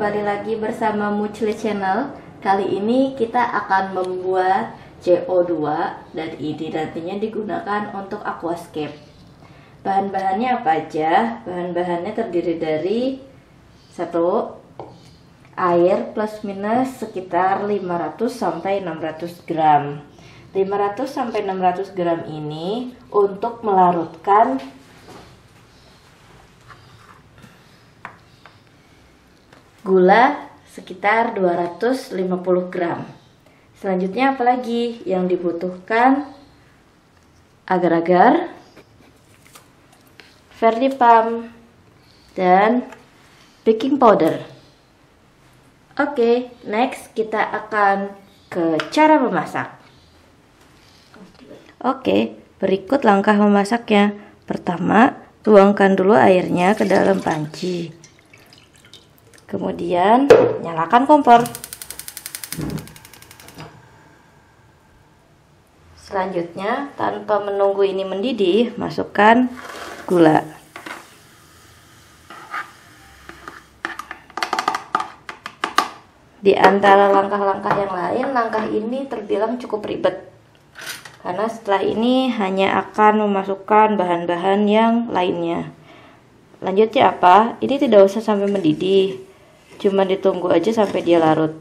kembali lagi bersama Muchli Channel. Kali ini kita akan membuat CO2 dan ini nantinya digunakan untuk aquascape. Bahan-bahannya apa aja? Bahan-bahannya terdiri dari 1. Air plus minus sekitar 500-600 gram. 500-600 gram ini untuk melarutkan gula sekitar 250 gram. Selanjutnya apalagi yang dibutuhkan? Agar-agar, Verdipalm, dan baking powder. Oke, next kita akan ke cara memasak. Oke, berikut langkah memasaknya. Pertama, tuangkan dulu airnya ke dalam panci. Kemudian nyalakan kompor. Selanjutnya, tanpa menunggu ini mendidih, masukkan gula. Di antara langkah-langkah yang lain, langkah ini terbilang cukup ribet. Karena setelah ini hanya akan memasukkan bahan-bahan yang lainnya. Lanjutnya apa? Ini tidak usah sampai mendidih. Cuma ditunggu aja sampai dia larut.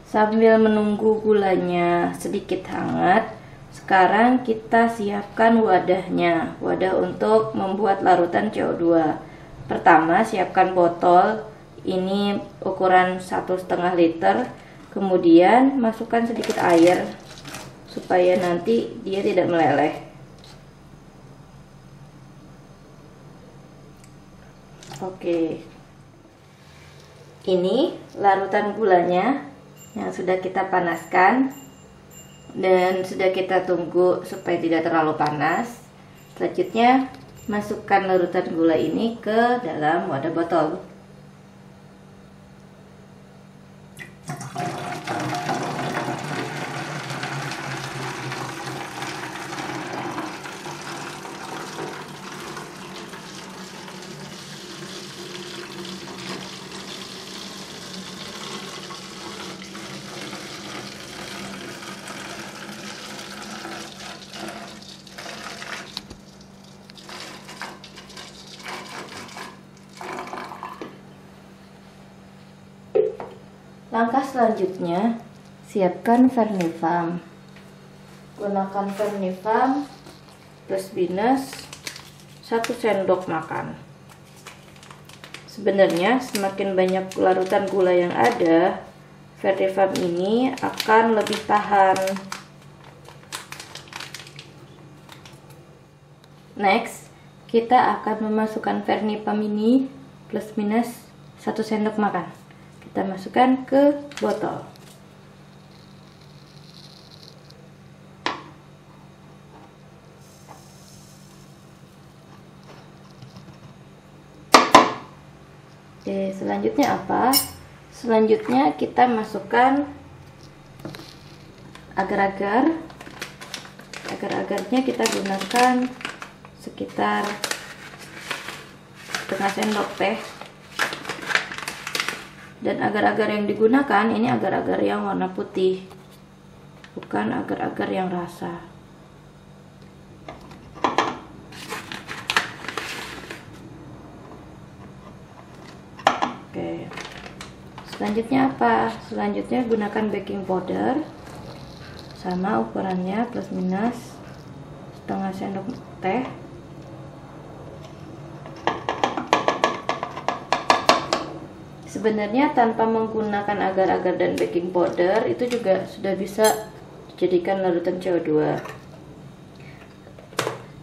Sambil menunggu gulanya sedikit hangat, sekarang kita siapkan wadahnya. Wadah untuk membuat larutan CO2. Pertama, siapkan botol. Ini ukuran 1,5 liter. Kemudian masukkan sedikit air supaya nanti dia tidak meleleh. Oke, ini larutan gulanya yang sudah kita panaskan dan sudah kita tunggu supaya tidak terlalu panas. Selanjutnya, masukkan larutan gula ini ke dalam wadah botol. Langkah selanjutnya, siapkan Verdipalm. Gunakan Verdipalm plus minus 1 sendok makan. Sebenarnya semakin banyak larutan gula yang ada, Verdipalm ini akan lebih tahan. Next, kita akan memasukkan Verdipalm ini plus minus 1 sendok makan. Kita masukkan ke botol. Oke, selanjutnya apa? Selanjutnya kita masukkan agar-agar. Agar-agarnya kita gunakan sekitar setengah sendok teh. Dan agar-agar yang digunakan ini agar-agar yang warna putih, bukan agar-agar yang rasa. Oke, selanjutnya apa? Selanjutnya gunakan baking powder, sama ukurannya plus minus setengah sendok teh. Sebenarnya tanpa menggunakan agar-agar dan baking powder itu juga sudah bisa dijadikan larutan CO2.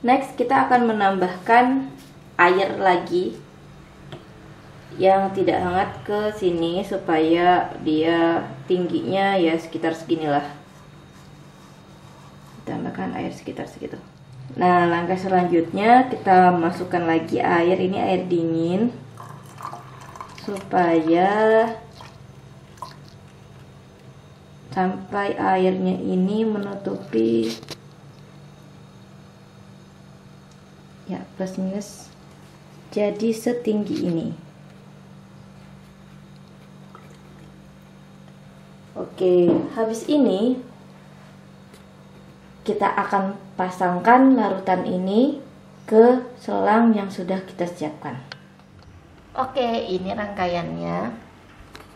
Next, kita akan menambahkan air lagi yang tidak hangat ke sini supaya dia tingginya ya sekitar seginilah. Tambahkan air sekitar segitu. Nah, langkah selanjutnya kita masukkan lagi air, ini air dingin, supaya sampai airnya ini menutupi ya plus minus jadi setinggi ini. Oke, habis ini kita akan pasangkan larutan ini ke selang yang sudah kita siapkan. Oke, ini rangkaiannya.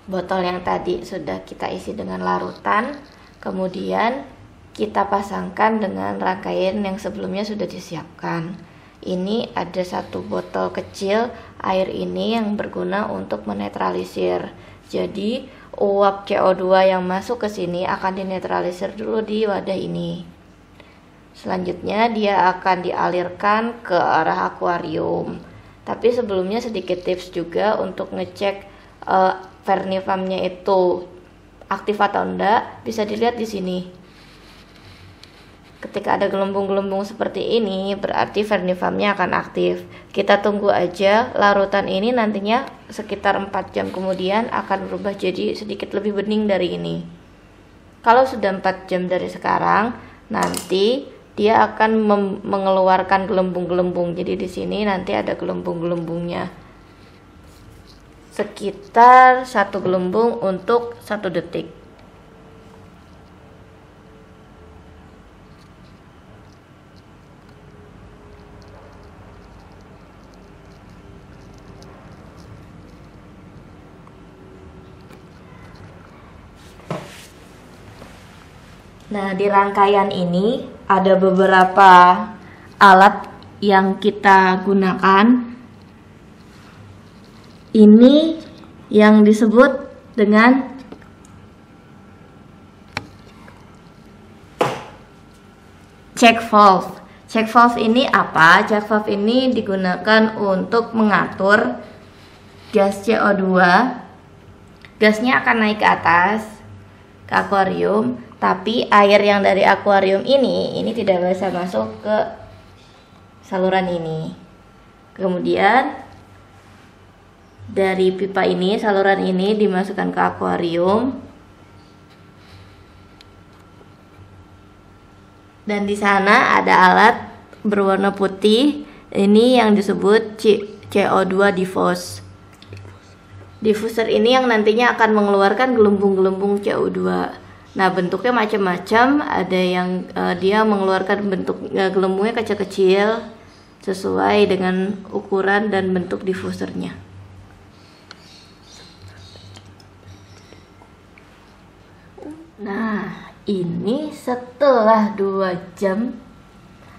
Botol yang tadi sudah kita isi dengan larutan, kemudian kita pasangkan dengan rangkaian yang sebelumnya sudah disiapkan. Ini ada satu botol kecil air ini yang berguna untuk menetralisir. Jadi uap CO2 yang masuk ke sini akan dinetralisir dulu di wadah ini. Selanjutnya dia akan dialirkan ke arah akuarium. Tapi sebelumnya sedikit tips juga untuk ngecek vernifamnya itu aktif atau enggak, bisa dilihat di sini. Ketika ada gelembung-gelembung seperti ini, berarti vernifamnya akan aktif. Kita tunggu aja, larutan ini nantinya sekitar 4 jam kemudian akan berubah jadi sedikit lebih bening dari ini. Kalau sudah 4 jam dari sekarang, nanti dia akan mengeluarkan gelembung-gelembung. Jadi di sini nanti ada gelembung-gelembungnya. Sekitar 1 gelembung untuk 1 detik. Nah, di rangkaian ini ada beberapa alat yang kita gunakan. Ini yang disebut dengan check valve. Check valve ini apa? Check valve ini digunakan untuk mengatur gas CO2. Gasnya akan naik ke atas ke akuarium, tapi air yang dari akuarium ini tidak bisa masuk ke saluran ini. Kemudian dari pipa ini, saluran ini dimasukkan ke akuarium, dan di sana ada alat berwarna putih. Ini yang disebut CO2 diffuse. Diffuser ini yang nantinya akan mengeluarkan gelembung-gelembung CO2. Nah, bentuknya macam-macam. Ada yang dia mengeluarkan bentuk gelembungnya kecil-kecil sesuai dengan ukuran dan bentuk diffusernya. Nah, ini setelah 2 jam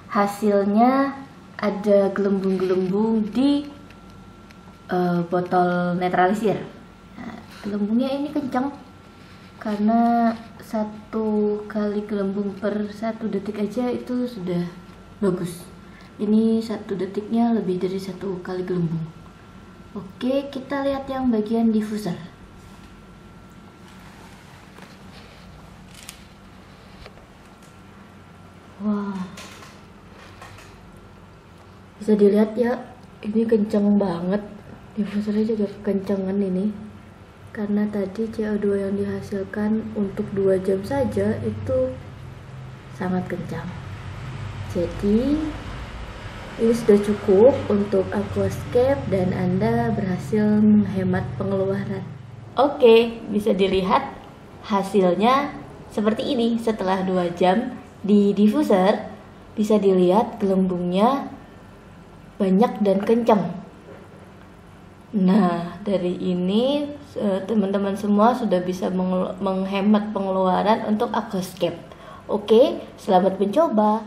hasilnya ada gelembung-gelembung di botol netralisir. Nah, gelembungnya ini kencang karena 1 kali gelembung per 1 detik aja itu sudah bagus. Ini 1 detiknya lebih dari 1 kali gelembung. Oke, kita lihat yang bagian diffuser. Wah, bisa dilihat ya, ini kencang banget. Diffusernya juga kencangan ini, karena tadi CO2 yang dihasilkan untuk 2 jam saja itu sangat kencang. Jadi ini sudah cukup untuk aquascape dan Anda berhasil menghemat pengeluaran. Oke, bisa dilihat hasilnya seperti ini. Setelah 2 jam di diffuser bisa dilihat gelembungnya banyak dan kencang. Nah, dari ini teman-teman semua sudah bisa menghemat pengeluaran untuk aquascape. Oke, selamat mencoba.